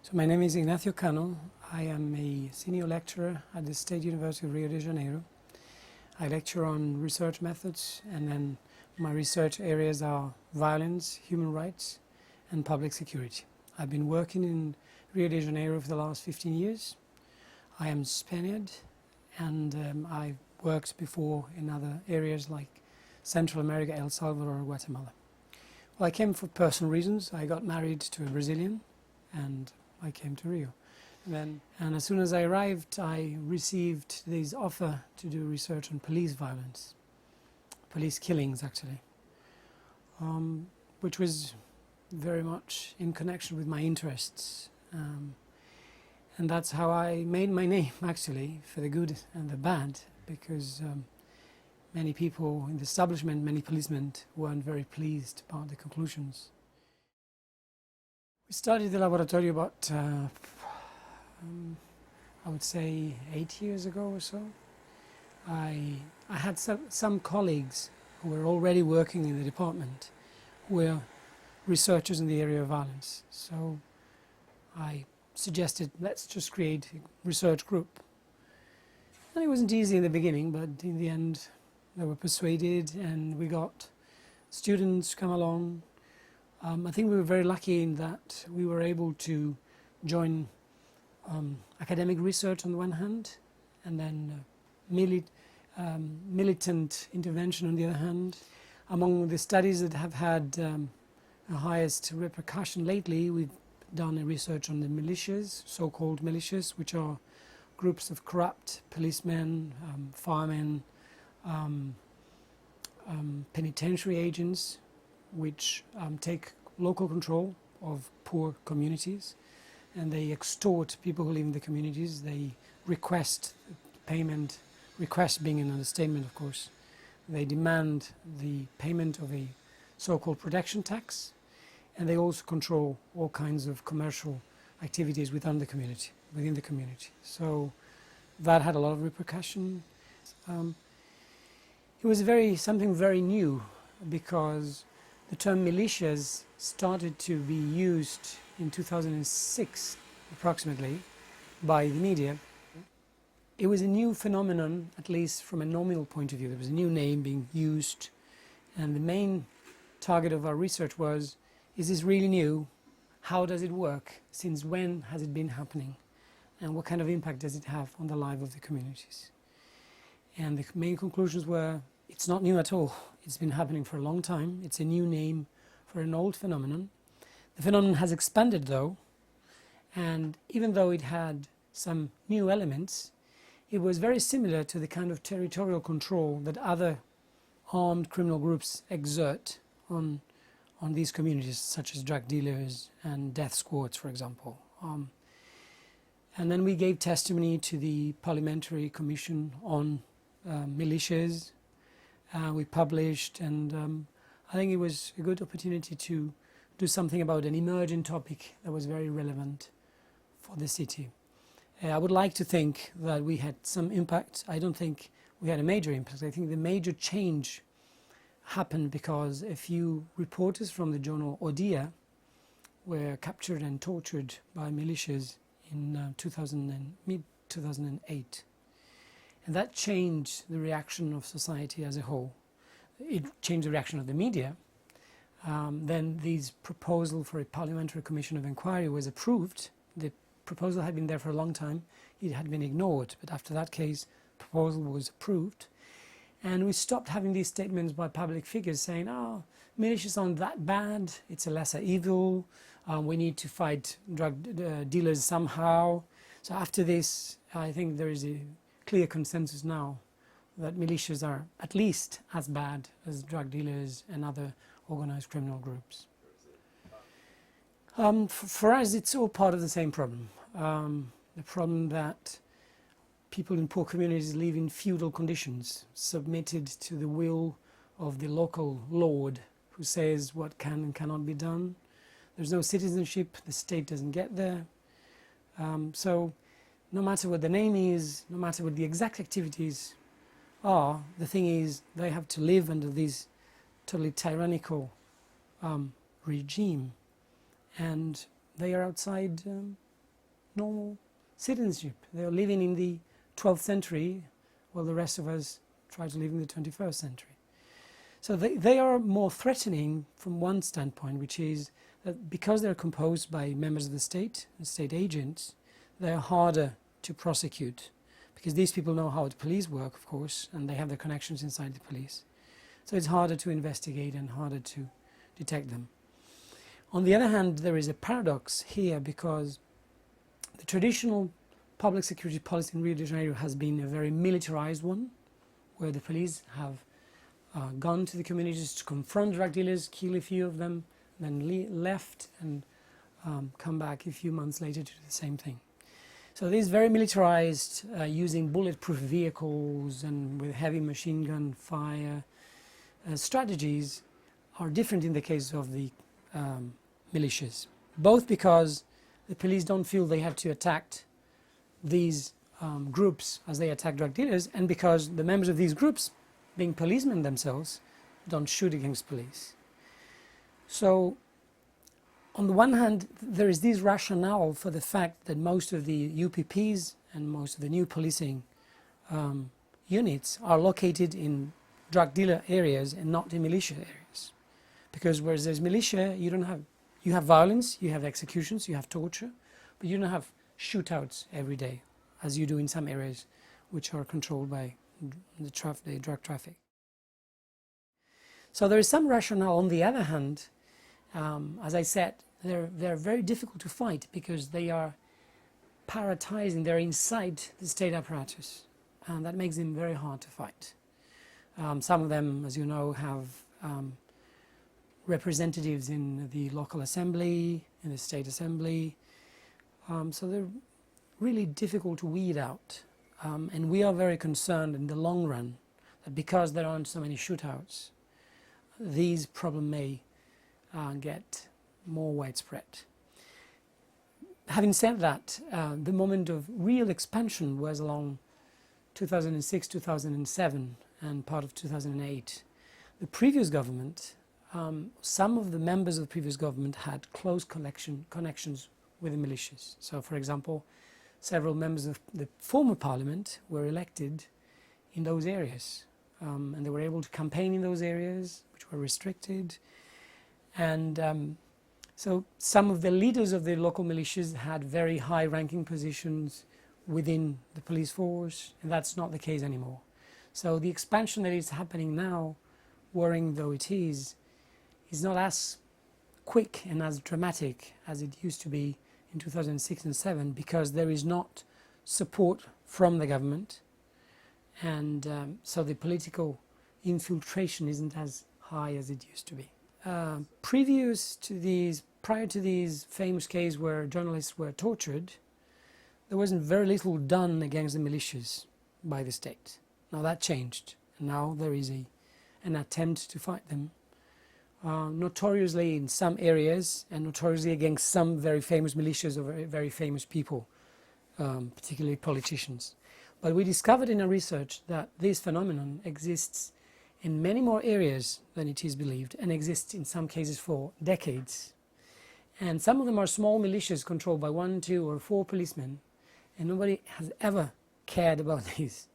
So my name is Ignácio Cano. I am a senior lecturer at the State University of Rio de Janeiro. I lecture on research methods, and then my research areas are violence, human rights and public security. I've been working in Rio de Janeiro for the last 15 years. I am Spaniard, and I worked before in other areas like Central America, El Salvador, Guatemala. Well, I came for personal reasons. I got married to a Brazilian and I came to Rio. And as soon as I arrived, I received this offer to do research on police violence, police killings actually, which was very much in connection with my interests. And that's how I made my name actually, for the good and the bad, because many people in the establishment, many policemen weren't very pleased about the conclusions. We started the Laboratório about, I would say 8 years ago or so. I had some colleagues who were already working in the department who were researchers in the area of violence. So I suggested, let's just create a research group. And it wasn't easy in the beginning, but in the end they were persuaded and we got students come along. I think we were very lucky in that we were able to join academic research on the one hand, and then militant intervention on the other hand. Among the studies that have had the highest repercussion lately, we've done a research on the militias, so-called militias, which are groups of corrupt policemen, firemen, penitentiary agents, which take local control of poor communities, and they extort people who live in the communities. They request payment, request being an understatement of course. They demand the payment of a so-called protection tax, and they also control all kinds of commercial activities within the community. So that had a lot of repercussion. It was something very new, because the term militias started to be used in 2006 approximately by the media. It was a new phenomenon, at least from a nominal point of view. There was a new name being used, and the main target of our research was, is this really new? How does it work? Since when has it been happening? And what kind of impact does it have on the life of the communities? And the main conclusions were, it's not new at all. It's been happening for a long time. It's a new name for an old phenomenon. The phenomenon has expanded though, and even though it had some new elements, it was very similar to the kind of territorial control that other armed criminal groups exert on these communities, such as drug dealers and death squads, for example. And then we gave testimony to the Parliamentary Commission on militias. We published, and I think it was a good opportunity to do something about an emerging topic that was very relevant for the city. I would like to think that we had some impact. I don't think we had a major impact. I think the major change happened because a few reporters from the journal Odia were captured and tortured by militias in mid-2008. And that changed the reaction of society as a whole. It changed the reaction of the media. Then this proposal for a parliamentary commission of inquiry was approved. The proposal had been there for a long time. It had been ignored, but after that case, the proposal was approved. And we stopped having these statements by public figures saying, oh, militias aren't that bad, it's a lesser evil, we need to fight drug dealers somehow. So after this, I think there is a clear consensus now that militias are at least as bad as drug dealers and other organized criminal groups. For us, it's all part of the same problem. The problem that people in poor communities live in feudal conditions, submitted to the will of the local lord who says what can and cannot be done. There's no citizenship, the state doesn't get there. So no matter what the name is, no matter what the exact activities are, the thing is they have to live under this totally tyrannical regime, and they are outside normal citizenship. They're living in the 12th century, while the rest of us try to live in the 21st century. So they are more threatening from one standpoint, which is that because they're composed by members of the state and state agents, they're harder to prosecute, because these people know how the police work, of course, and they have their connections inside the police. So it's harder to investigate and harder to detect them. On the other hand, there is a paradox here, because the traditional public security policy in Rio de Janeiro has been a very militarized one, where the police have gone to the communities to confront drug dealers, kill a few of them, then left and come back a few months later to do the same thing. So these very militarized, using bulletproof vehicles and with heavy machine gun fire strategies are different in the case of the militias, both because the police don't feel they have to attack these groups as they attack drug dealers, and because the members of these groups, being policemen themselves, don't shoot against police. So on the one hand, there is this rationale for the fact that most of the UPPs and most of the new policing units are located in drug dealer areas and not in militia areas. Because whereas there's militia, you have violence, you have executions, you have torture, but you don't have shootouts every day, as you do in some areas which are controlled by the drug traffic. So there is some rationale. On the other hand, as I said, they're very difficult to fight because they are paratizing, they're inside the state apparatus, and that makes them very hard to fight. Some of them, as you know, have representatives in the local assembly, in the state assembly, so they're really difficult to weed out. And we are very concerned in the long run that because there aren't so many shootouts, these problems may get more widespread. Having said that, the moment of real expansion was along 2006, 2007 and part of 2008. The previous government, some of the members of the previous government had close connections with the militias. So for example, several members of the former parliament were elected in those areas, and they were able to campaign in those areas which were restricted, and so some of the leaders of the local militias had very high ranking positions within the police force, and that's not the case anymore. So the expansion that is happening now, worrying though it is not as quick and as dramatic as it used to be in 2006 and 2007, because there is not support from the government, and so the political infiltration isn't as high as it used to be. Prior to these famous cases where journalists were tortured, there wasn't very little done against the militias by the state. Now that changed, and now there is an attempt to fight them, notoriously in some areas, and notoriously against some very famous militias or very famous people, particularly politicians. But we discovered in our research that this phenomenon exists in many more areas than it is believed, and exists in some cases for decades. And some of them are small militias controlled by 1, 2 or 4 policemen, and nobody has ever cared about these.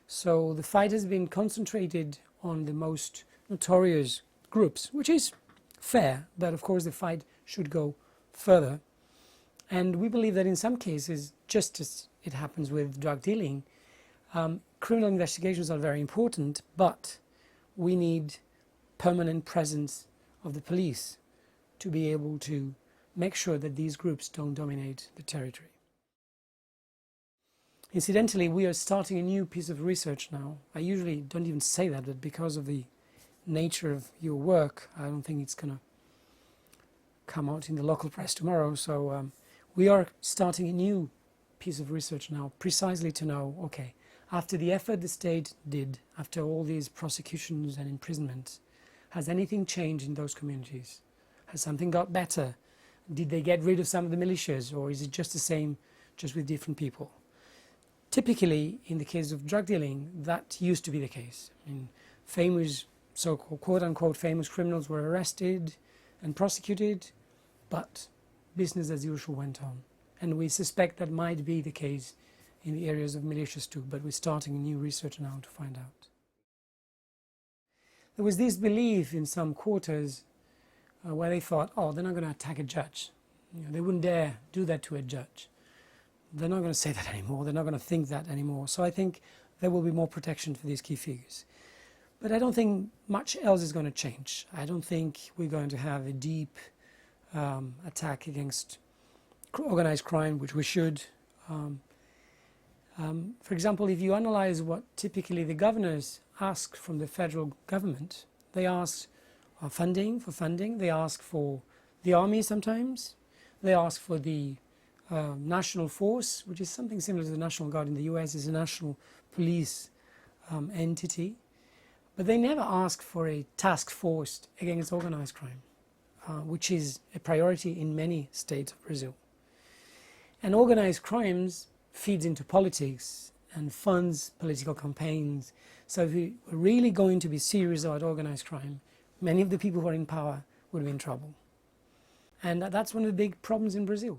So the fight has been concentrated on the most notorious groups, which is fair, but of course the fight should go further. And we believe that in some cases, just as it happens with drug dealing, criminal investigations are very important, but we need permanent presence of the police to be able to make sure that these groups don't dominate the territory. Incidentally, we are starting a new piece of research now. I usually don't even say that, but because of the nature of your work, I don't think it's going to come out in the local press tomorrow. So we are starting a new piece of research now, precisely to know, okay, after the effort the state did, after all these prosecutions and imprisonments, has anything changed in those communities? Has something got better? Did they get rid of some of the militias, or is it just the same, just with different people? Typically, in the case of drug dealing, that used to be the case. I mean, famous, so-called quote-unquote famous criminals were arrested and prosecuted, but business as usual went on. And we suspect that might be the case in the areas of militias too, but we're starting new research now to find out. There was this belief in some quarters where they thought, oh, they're not going to attack a judge. You know, they wouldn't dare do that to a judge. They're not going to say that anymore. They're not going to think that anymore. So I think there will be more protection for these key figures. But I don't think much else is going to change. I don't think we're going to have a deep attack against organized crime, which we should. For example, if you analyze what typically the governors ask from the federal government, they ask funding, they ask for the army sometimes, they ask for the national force, which is something similar to the National Guard in the US, is a national police entity. But they never ask for a task force against organized crime, which is a priority in many states of Brazil. And organized crimes feeds into politics and funds political campaigns. So if we were really going to be serious about organized crime, many of the people who are in power would be in trouble. And that's one of the big problems in Brazil.